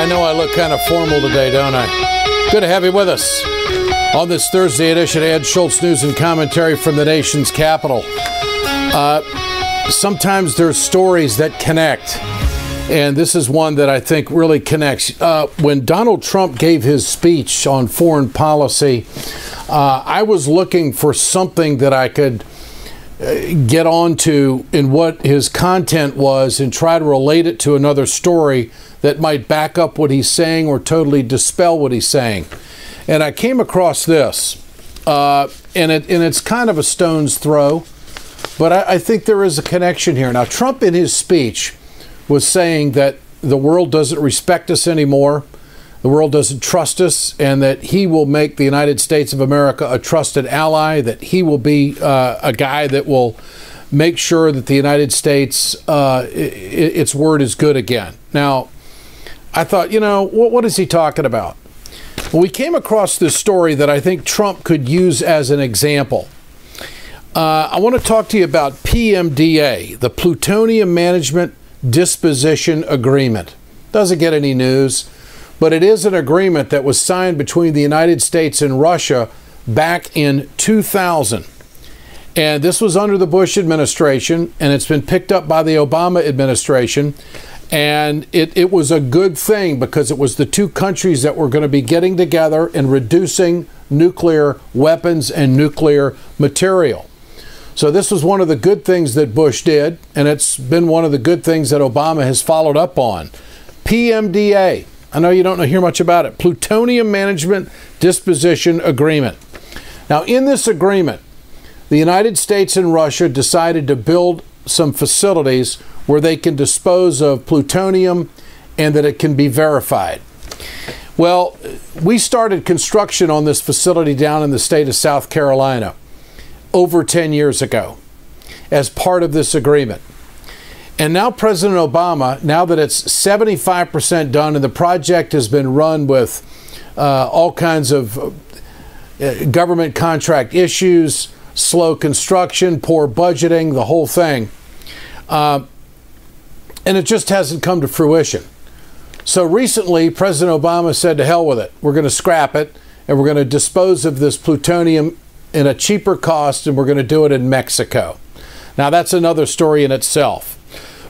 know I look kind of formal today, don't I? Good to have you with us on this Thursday edition of Ed Schultz News and Commentary from the nation's capital. Sometimes there's stories that connect, and this is one that I think really connects. When Donald Trump gave his speech on foreign policy, I was looking for something that I could get onto in what his content was and try to relate it to another story that might back up what he's saying or totally dispel what he's saying. And I came across this, and it's kind of a stone's throw, but I think there is a connection here. Now, Trump in his speech was saying that the world doesn't respect us anymore, the world doesn't trust us, and that he will make the United States of America a trusted ally, that he will be a guy that will make sure that the United States, its word is good again. Now, I thought, you know, what is he talking about? Well, we came across this story that I think Trump could use as an example. I want to talk to you about PMDA, the Plutonium Management Disposition Agreement. Doesn't get any news, but it is an agreement that was signed between the United States and Russia back in 2000. And this was under the Bush administration, and it's been picked up by the Obama administration. And it was a good thing because it was the two countries that were going to be getting together and reducing nuclear weapons and nuclear material. So this was one of the good things that Bush did, and it's been one of the good things that Obama has followed up on. PMDA. I know you don't hear much about it. Plutonium Management Disposition Agreement. Now, in this agreement, the United States and Russia decided to build some facilities where they can dispose of plutonium and that it can be verified. Well, we started construction on this facility down in the state of South Carolina over 10 years ago as part of this agreement. And now President Obama, now that it's 75% done and the project has been run with all kinds of government contract issues, slow construction, poor budgeting, the whole thing, and it just hasn't come to fruition. So recently, President Obama said, to hell with it. We're going to scrap it, and we're going to dispose of this plutonium in a cheaper cost, and we're going to do it in Mexico. Now, that's another story in itself.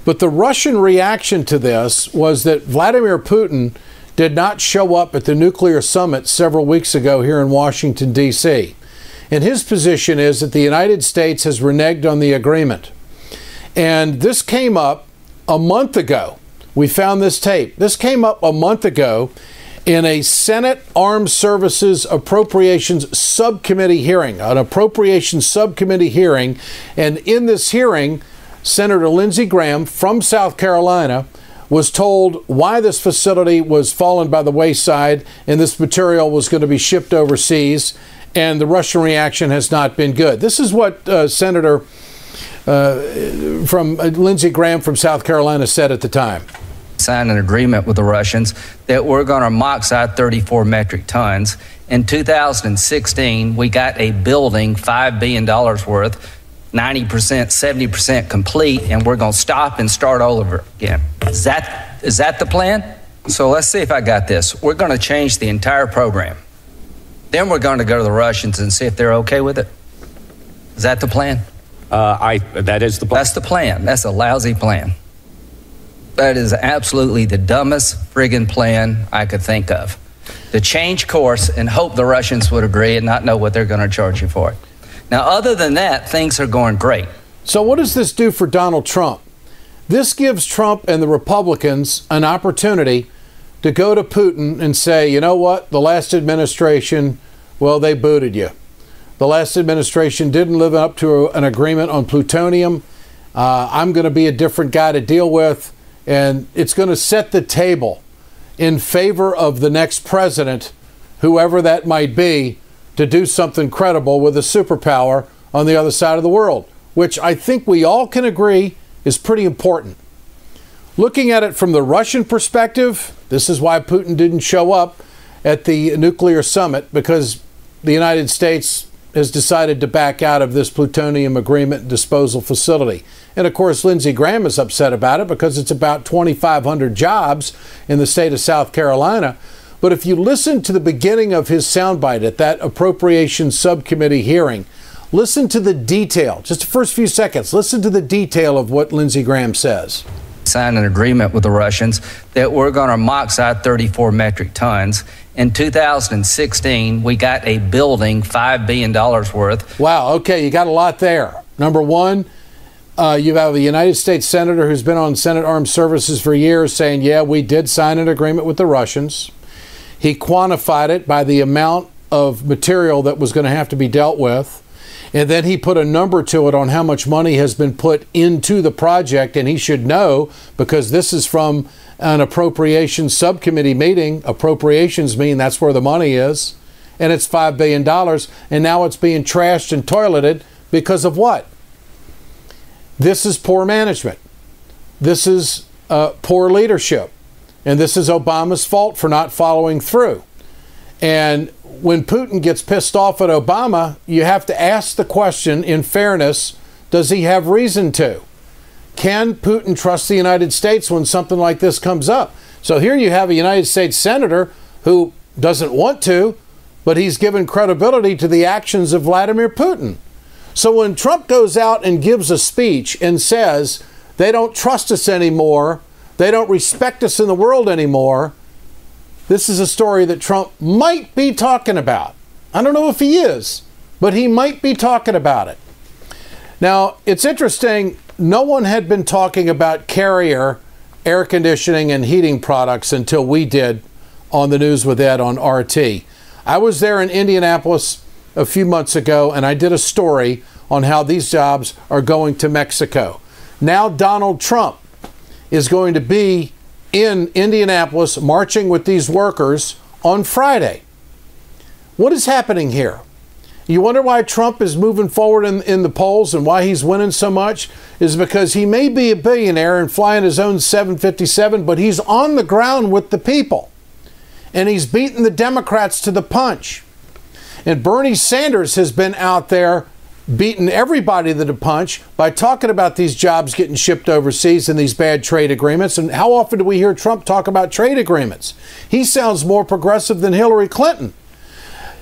But the Russian reaction to this was that Vladimir Putin did not show up at the nuclear summit several weeks ago here in Washington, D.C. And his position is that the United States has reneged on the agreement. And this came up a month ago. We found this tape. This came up a month ago in a Senate Armed Services Appropriations Subcommittee hearing, an Appropriations Subcommittee hearing. And in this hearing, Senator Lindsey Graham from South Carolina was told why this facility was fallen by the wayside and this material was going to be shipped overseas, and the Russian reaction has not been good. This is what Senator from Lindsey Graham from South Carolina said at the time. Signed an agreement with the Russians that we're going to oxide 34 metric tons. In 2016, we got a building, $5 billion worth, 90%, 70% complete, and we're going to stop and start all over again. Is that the plan? So let's see if I got this. We're going to change the entire program. Then we're going to go to the Russians and see if they're okay with it. Is that the plan? That is the plan. That's the plan. That's a lousy plan. That is absolutely the dumbest friggin' plan I could think of. To change course and hope the Russians would agree and not know what they're going to charge you for it. Now, other than that, things are going great. So what does this do for Donald Trump? This gives Trump and the Republicans an opportunity to go to Putin and say, you know what, the last administration, well, they booted you. The last administration didn't live up to an agreement on plutonium. I'm going to be a different guy to deal with, and it's going to set the table in favor of the next president, whoever that might be, to do something credible with a superpower on the other side of the world, which I think we all can agree is pretty important. Looking at it from the Russian perspective, this is why Putin didn't show up at the nuclear summit, because the United States has decided to back out of this plutonium agreement and disposal facility. And of course, Lindsey Graham is upset about it because it's about 2,500 jobs in the state of South Carolina. But if you listen to the beginning of his soundbite at that Appropriations Subcommittee hearing, listen to the detail, just the first few seconds, listen to the detail of what Lindsey Graham says. Signed an agreement with the Russians that we're going to moxide 34 metric tons. In 2016, we got a building $5 billion worth. Wow, okay, you got a lot there. Number one, you have a United States Senator who's been on Senate Armed Services for years saying, yeah, we did sign an agreement with the Russians. He quantified it by the amount of material that was going to have to be dealt with. And then he put a number to it on how much money has been put into the project. And he should know, because this is from an Appropriations Subcommittee meeting. Appropriations mean that's where the money is. And it's $5 billion. And now it's being trashed and toileted because of what? This is poor management. This is poor leadership. And this is Obama's fault for not following through. And when Putin gets pissed off at Obama, you have to ask the question, in fairness, does he have reason to? Can Putin trust the United States when something like this comes up? So here you have a United States senator who doesn't want to, but he's given credibility to the actions of Vladimir Putin. So when Trump goes out and gives a speech and says they don't trust us anymore, they don't respect us in the world anymore, this is a story that Trump might be talking about. I don't know if he is, but he might be talking about it. Now, it's interesting, no one had been talking about Carrier air conditioning and heating products until we did on the News with Ed on RT. I was there in Indianapolis a few months ago, and I did a story on how these jobs are going to Mexico. Now Donald Trump is going to be in Indianapolis marching with these workers on Friday. What is happening here? You wonder why Trump is moving forward in the polls and why he's winning so much? Is because he may be a billionaire and flying his own 757, but he's on the ground with the people. And he's beaten the Democrats to the punch. And Bernie Sanders has been out there beating everybody to the punch by talking about these jobs getting shipped overseas and these bad trade agreements. And how often do we hear Trump talk about trade agreements? He sounds more progressive than Hillary Clinton.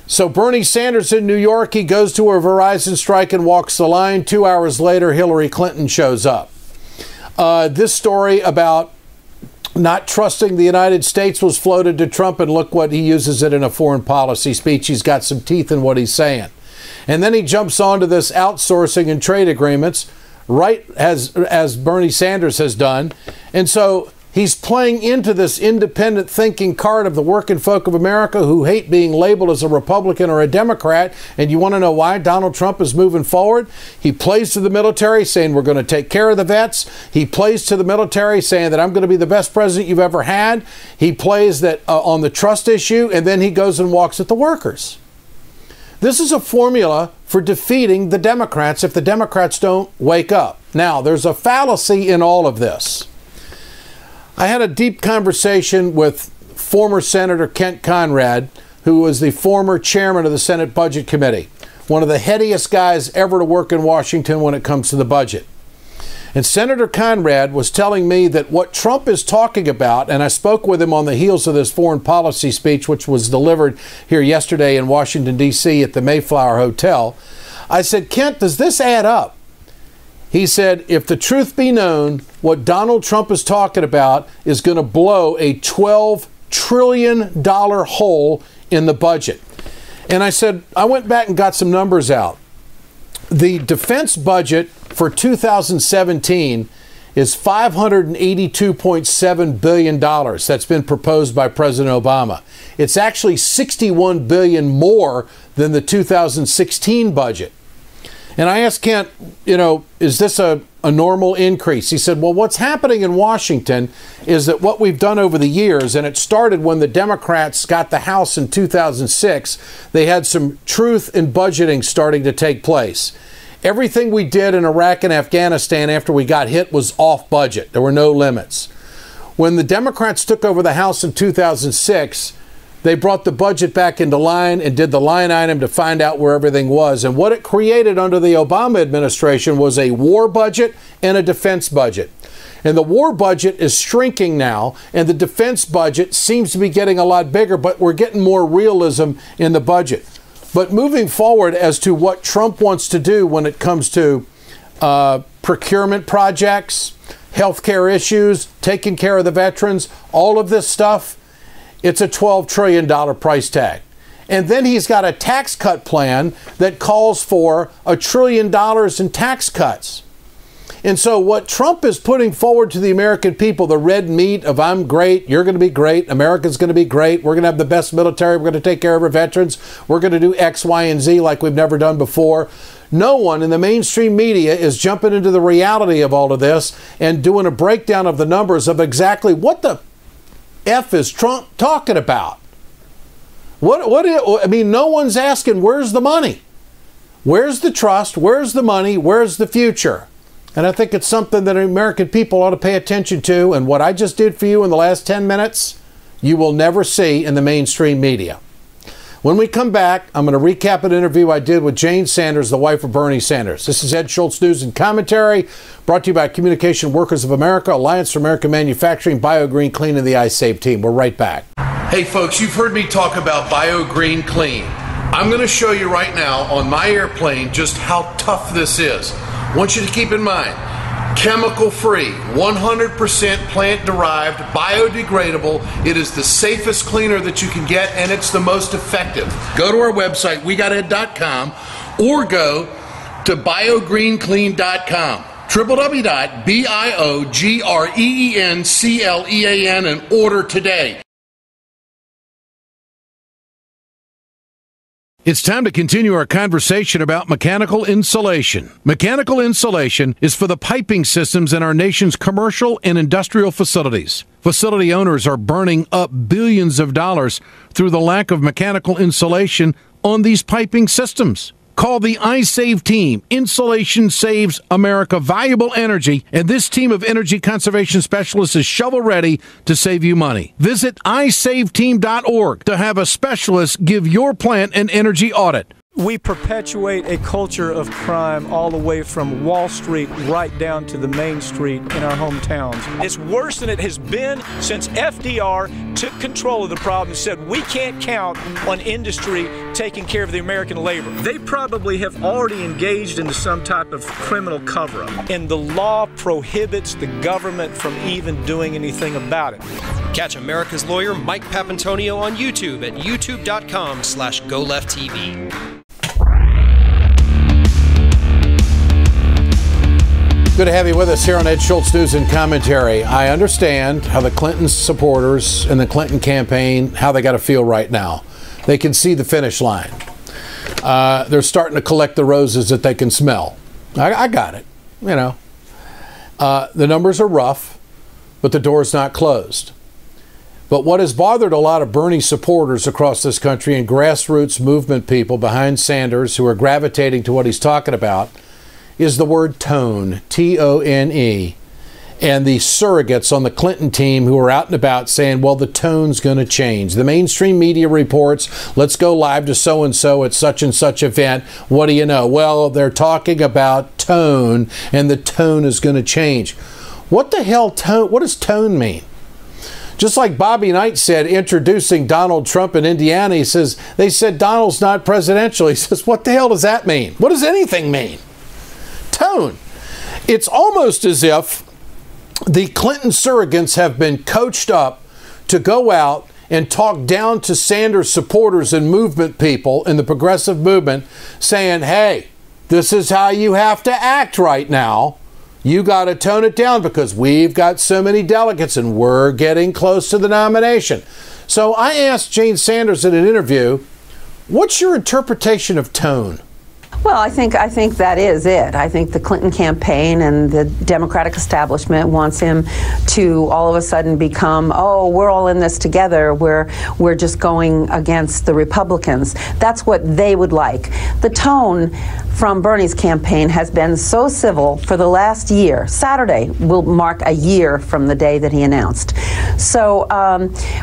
So Bernie Sanders in New York, he goes to a Verizon strike and walks the line. 2 hours later, Hillary Clinton shows up. This story about not trusting the United States was floated to Trump, and look what he uses it in a foreign policy speech. He's got some teeth in what he's saying. And then he jumps onto this outsourcing and trade agreements, right as Bernie Sanders has done. And so he's playing into this independent thinking card of the working folk of America who hate being labeled as a Republican or a Democrat. And you want to know why Donald Trump is moving forward? He plays to the military saying we're going to take care of the vets. He plays to the military saying that I'm going to be the best president you've ever had. He plays that on the trust issue, and then he goes and walks at the workers. This is a formula for defeating the Democrats if the Democrats don't wake up. Now, there's a fallacy in all of this. I had a deep conversation with former Senator Kent Conrad, who was the former chairman of the Senate Budget Committee, one of the headiest guys ever to work in Washington when it comes to the budget. And Senator Conrad was telling me that what Trump is talking about, and I spoke with him on the heels of this foreign policy speech, which was delivered here yesterday in Washington, D.C. at the Mayflower Hotel. I said, Kent, does this add up? He said, if the truth be known, what Donald Trump is talking about is going to blow a $12 trillion hole in the budget. And I said, I went back and got some numbers out. The defense budget for 2017 is $582.7 billion. That's been proposed by President Obama. It's actually $61 billion more than the 2016 budget. And I asked Kent, is this a normal increase? He said, well, what's happening in Washington is that what we've done over the years, and it started when the Democrats got the House in 2006, they had some truth in budgeting starting to take place. Everything we did in Iraq and Afghanistan after we got hit was off budget. There were no limits. When the Democrats took over the House in 2006, They brought the budget back into line and did the line item to find out where everything was. And what it created under the Obama administration was a war budget and a defense budget. And the war budget is shrinking now, and the defense budget seems to be getting a lot bigger, but we're getting more realism in the budget. But moving forward as to what Trump wants to do when it comes to procurement projects, healthcare issues, taking care of the veterans, all of this stuff, it's a $12 trillion price tag. And then he's got a tax cut plan that calls for $1 trillion in tax cuts. And so what Trump is putting forward to the American people, the red meat of I'm great, you're going to be great, America's going to be great, we're going to have the best military, we're going to take care of our veterans, we're going to do X, Y, and Z like we've never done before. No one in the mainstream media is jumping into the reality of all of this and doing a breakdown of the numbers of exactly what the F is Trump talking about. I mean, no one's asking, where's the money? Where's the trust? Where's the money? Where's the future? And I think it's something that American people ought to pay attention to. And what I just did for you in the last 10 minutes, you will never see in the mainstream media. When we come back, I'm going to recap an interview I did with Jane Sanders, the wife of Bernie Sanders. This is Ed Schultz News and Commentary, brought to you by Communication Workers of America, Alliance for American Manufacturing, BioGreen Clean, and the iSave team. We're right back. Hey, folks, you've heard me talk about BioGreen Clean. I'm going to show you right now on my airplane just how tough this is. I want you to keep in mind, chemical-free, 100% plant-derived, biodegradable. It is the safest cleaner that you can get, and it's the most effective. Go to our website, wegoted.com, or go to biogreenclean.com. www.biogreenclean and order today. It's time to continue our conversation about mechanical insulation. Mechanical insulation is for the piping systems in our nation's commercial and industrial facilities. Facility owners are burning up billions of dollars through the lack of mechanical insulation on these piping systems. Call the iSave team. Insulation saves America valuable energy, and this team of energy conservation specialists is shovel-ready to save you money. Visit iSaveTeam.org to have a specialist give your plant an energy audit. We perpetuate a culture of crime all the way from Wall Street right down to the main street in our hometowns. It's worse than it has been since FDR took control of the problem and said we can't count on industry taking care of the American labor. They probably have already engaged into some type of criminal cover-up, and the law prohibits the government from even doing anything about it. Catch America's lawyer Mike Papantonio on YouTube at youtube.com/GoLeftTV. Good to have you with us here on Ed Schultz News and Commentary. I understand how the Clinton supporters and the Clinton campaign, how they got to feel right now. They can see the finish line. They're starting to collect the roses that they can smell. I got it. You know, the numbers are rough, but the door's not closed. But what has bothered a lot of Bernie supporters across this country and grassroots movement people behind Sanders who are gravitating to what he's talking about is the word tone, T-O-N-E, and the surrogates on the Clinton team who are out and about saying, well, the tone's going to change. The mainstream media reports, let's go live to so-and-so at such and such event. What do you know? Well, they're talking about tone, and the tone is going to change. What the hell tone? What does tone mean? Just like Bobby Knight said, introducing Donald Trump in Indiana, he says, they said Donald's not presidential. He says, what the hell does that mean? What does anything mean? Tone. It's almost as if the Clinton surrogates have been coached up to go out and talk down to Sanders supporters and movement people in the progressive movement saying, hey, this is how you have to act right now. You got to tone it down because we've got so many delegates and we're getting close to the nomination. So I asked Jane Sanders in an interview, what's your interpretation of tone? Well, I think that is it. I think the Clinton campaign and the Democratic establishment wants him to all of a sudden become, oh, we're all in this together. We're just going against the Republicans. That's what they would like. The tone from Bernie's campaign has been so civil for the last year. Saturday will mark a year from the day that he announced. So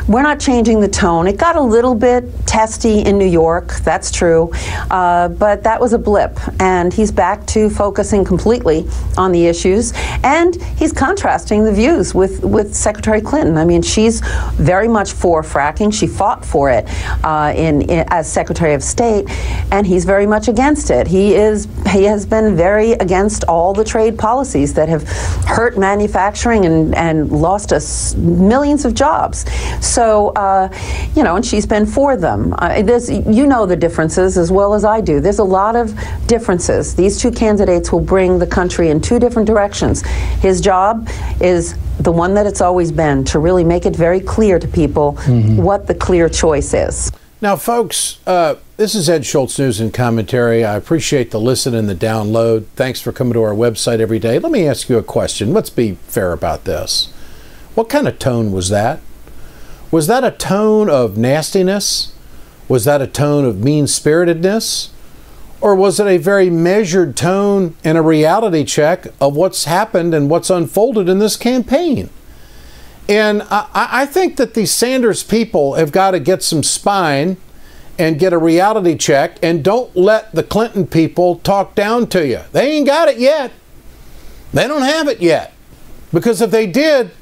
we're not changing the tone. It got a little bit testy in New York, that's true, but that was a blip, and he's back to focusing completely on the issues, and he's contrasting the views with Secretary Clinton. I mean, she's very much for fracking. She fought for it as Secretary of State, and he's very much against it. He has been very against all the trade policies that have hurt manufacturing and lost us millions of jobs. So, and she's been for them. You know the differences as well as I do. There's a lot of differences. These two candidates will bring the country in two different directions. His job is the one that it's always been, to really make it very clear to people what the clear choice is. Now, folks, this is Ed Schultz News and Commentary. I appreciate the listen and the download. Thanks for coming to our website every day. Let me ask you a question. Let's be fair about this. What kind of tone was that? Was that a tone of nastiness? Was that a tone of mean-spiritedness? Or was it a very measured tone and a reality check of what's happened and what's unfolded in this campaign? And I think that the Sanders people have got to get some spine and get a reality check, and don't let the Clinton people talk down to you. They ain't got it yet. They don't have it yet. Because if they did,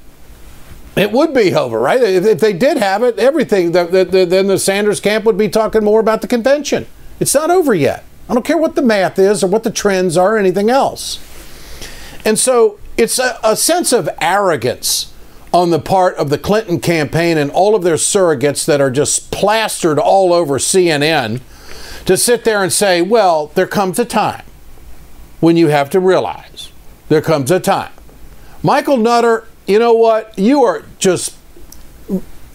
it would be over, right? If they did have it, everything, then the Sanders camp would be talking more about the convention. It's not over yet. I don't care what the math is or what the trends are or anything else. And so it's a sense of arrogance on the part of the Clinton campaign and all of their surrogates that are just plastered all over CNN to sit there and say, well, there comes a time when you have to realize there comes a time. Michael Nutter, you know what? You are just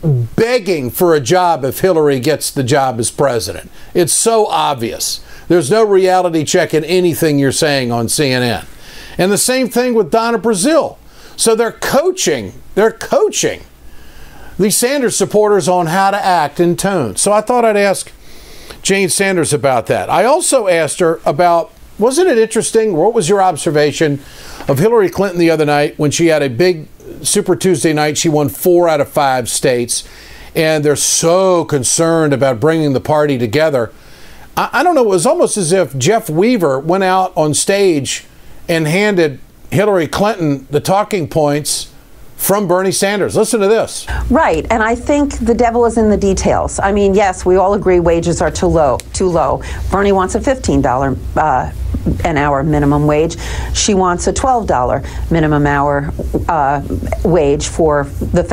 begging for a job if Hillary gets the job as president. It's so obvious. There's no reality check in anything you're saying on CNN. And the same thing with Donna Brazile. So they're coaching the Sanders supporters on how to act in tone. So I thought I'd ask Jane Sanders about that. I also asked her about, wasn't it interesting, what was your observation of Hillary Clinton the other night when she had a big Super Tuesday night? She won 4 out of 5 states, and they're so concerned about bringing the party together. I don't know, it was almost as if Jeff Weaver went out on stage and handed Hillary Clinton the talking points from Bernie Sanders. Listen to this. Right, and I think the devil is in the details. I mean, yes, we all agree wages are too low. Bernie wants a $15 an hour minimum wage. She wants a $12 minimum hour wage for the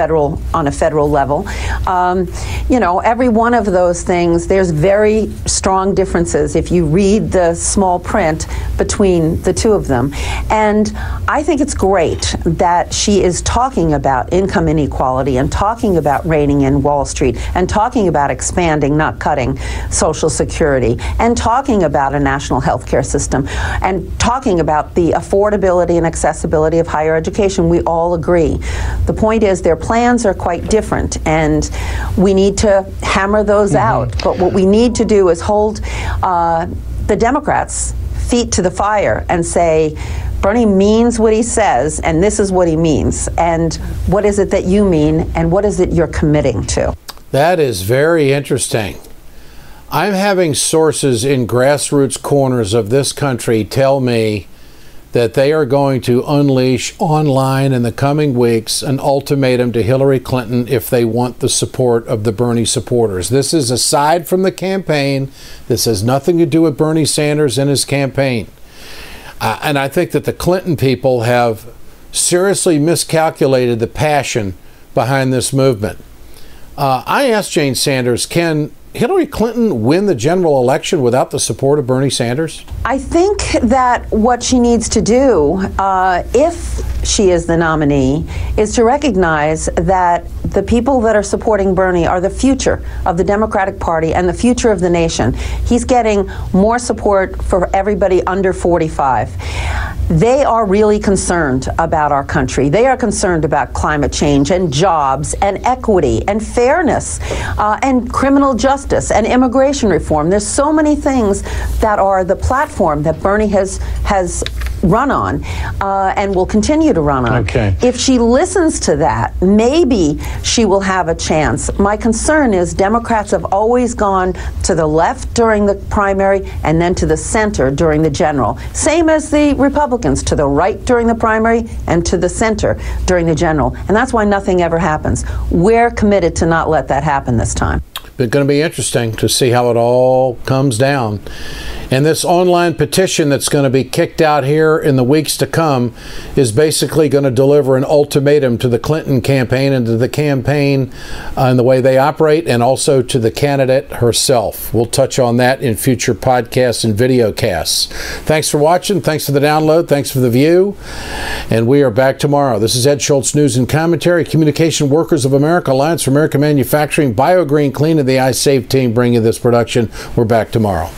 on a federal level. Every one of those things, there's very strong differences if you read the small print between the two of them. And I think it's great that she is talking about income inequality and talking about reining in Wall Street and talking about expanding, not cutting, Social Security, and talking about a national health care system, and talking about the affordability and accessibility of higher education. We all agree. The point is their plans are quite different, and we need to hammer those out. But what we need to do is hold the Democrats' feet to the fire and say, Bernie means what he says, and this is what he means. And what is it that you mean, and what is it you're committing to? That is very interesting. I'm having sources in grassroots corners of this country tell me that they are going to unleash online in the coming weeks an ultimatum to Hillary Clinton if they want the support of the Bernie supporters. This is aside from the campaign. This has nothing to do with Bernie Sanders and his campaign. And I think that the Clinton people have seriously miscalculated the passion behind this movement. I asked Jane Sanders, can Hillary Clinton win the general election without the support of Bernie Sanders? I think that what she needs to do, if she is the nominee, is to recognize that the people that are supporting Bernie are the future of the Democratic Party and the future of the nation. He's getting more support for everybody under 45. They are really concerned about our country. They are concerned about climate change and jobs and equity and fairness and criminal justice and immigration reform. There's so many things that are the platform that Bernie has run on and will continue to run on. Okay. If she listens to that, maybe she will have a chance. My concern is Democrats have always gone to the left during the primary and then to the center during the general. Same as the Republicans, to the right during the primary and to the center during the general. And that's why nothing ever happens. We're committed to not let that happen this time. It's going to be interesting to see how it all comes down. And this online petition that's going to be kicked out here in the weeks to come is basically going to deliver an ultimatum to the Clinton campaign and to the campaign and the way they operate, and also to the candidate herself. We'll touch on that in future podcasts and video casts. Thanks for watching. Thanks for the download. Thanks for the view. And we are back tomorrow. This is Ed Schultz, News and Commentary. Communication Workers of America, Alliance for American Manufacturing, BioGreen Clean, and the iSafe team bringing this production. We're back tomorrow.